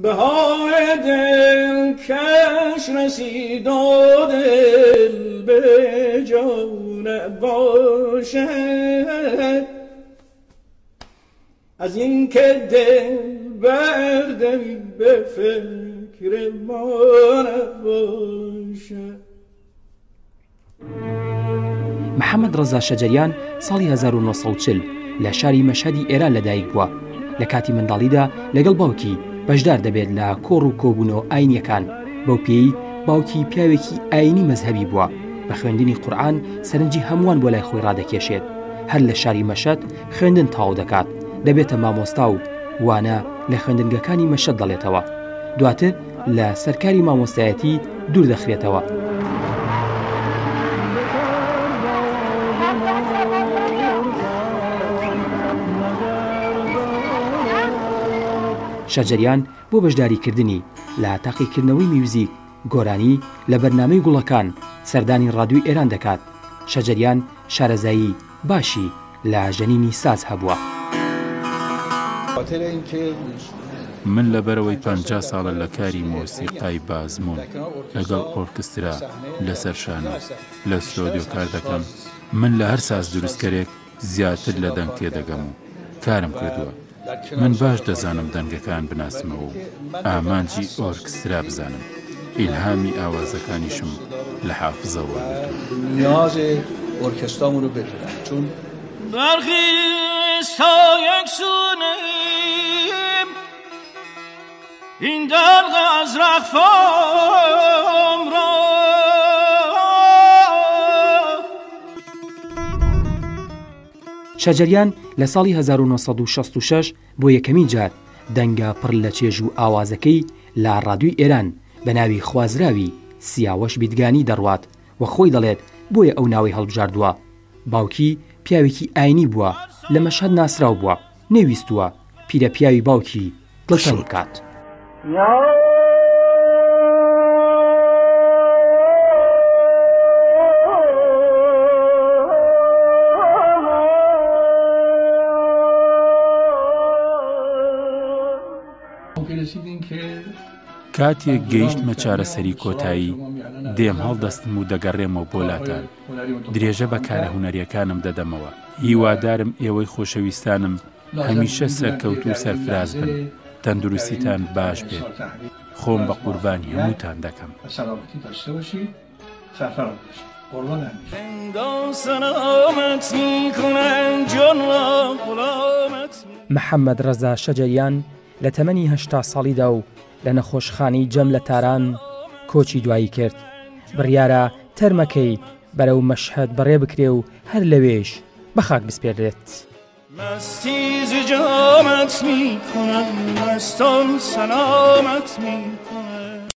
بهار دلکش رسید و دل به جان باشد از این که دل برده به فکر ما نباشد. محەممەد ڕەزا شەجەریان ساڵی 1940 لە شاری مەشهەدی ئێران لەدایک بووە. لە کاتی منداڵیدا لەگەڵ باوکی بەشدار دەبێت لە کۆڕ و کۆبوونەوە ئاینیەکان. بەو پێی باوکی پیاوێکی ئاینی مەزهەبی بووە. بە خوێندنی قورئان سەرنجی هەمووان بۆ لای خۆی ڕادەکێشێت. هەر لە شاری مەشهەد خوێندن تاو دەکات، دەبێتە مامۆستا و وانە لە خوێندنگەکانی مەشهەد دەڵێتەوە. دواتر لە سەرکاری مامۆستایەتی دوور دەخرێتەوە. شەجەریان بۆ بەشداریکردنی لە تاقیکردنەوەی میوزیک گۆرانی لە بەرنامەی گوڵەکان سەردانی ڕادیۆی ئێران دەکات. شەجەریان شارەزایی باشی لە ژەنینی ساز هەبووە. من لەبەرەوەی 50 ساڵە لە کاری مۆسیقای بازموون لەگەڵ ئۆرکسترا لەسەر شانە لە ستۆدیۆ کار دەکەم. من لە هەر ساز دروستکەرێک زیاتر لە دەنگ تێدەگەم و کارم کردووە. من باش دەزانم دەنگەکان بناسمەوە و ئامانجی ئۆرکسترا بزانم. ئیلهامی ئاوازەکانیشم لە حافزەوە نیازی ئۆرکسترامون رو بدونم چون برخی تا یکسونیم این دلق از رخفام را شەجەریان لە ساڵی 1966 بۆ یەکەمین جار دەنگە پڕ لە چێژ و ئاوازەکەی لە ڕادیۆی ئێران بە ناوی خوازراوی سیاوەش بیدگانی دەڕوات و خۆی دەڵێت بۆیە ئەو ناوی هەڵبژاردووە. باوکی پیاوێکی ئاینی بووە، لە مەشهەد ناسراو بووە، نەویستووە پیرە پیاوی باوکی گڵتە بکات. کاتێک گەیشتمە چارەسەری کۆتایی دێم هەڵدەستم و دەگەڕێمەوە بۆ لاتان. درێژە بە کارە هونەریەکانم دەدەمەوە. هیوادارم ئێوەی خۆشەویستانم هەمیشە سەرکەوت و سەرفراز بن، تەندروستیتان باش بێت. خۆم بە قوربانی هەمووتان دەکەم. محەممەد ڕەزا شەجەریان لە تەمەنی 80 ساڵیدا و لە نەخۆشخانی جەم لە تاران کۆچی دوایی کرد. بڕیارە تەرمەکەی بەرەو مەشهەد بەڕێ بکرێ و هەر لەوێش بەخاک بسپێرێت. مستی ز جامت می کنم مستان سلامت می کنم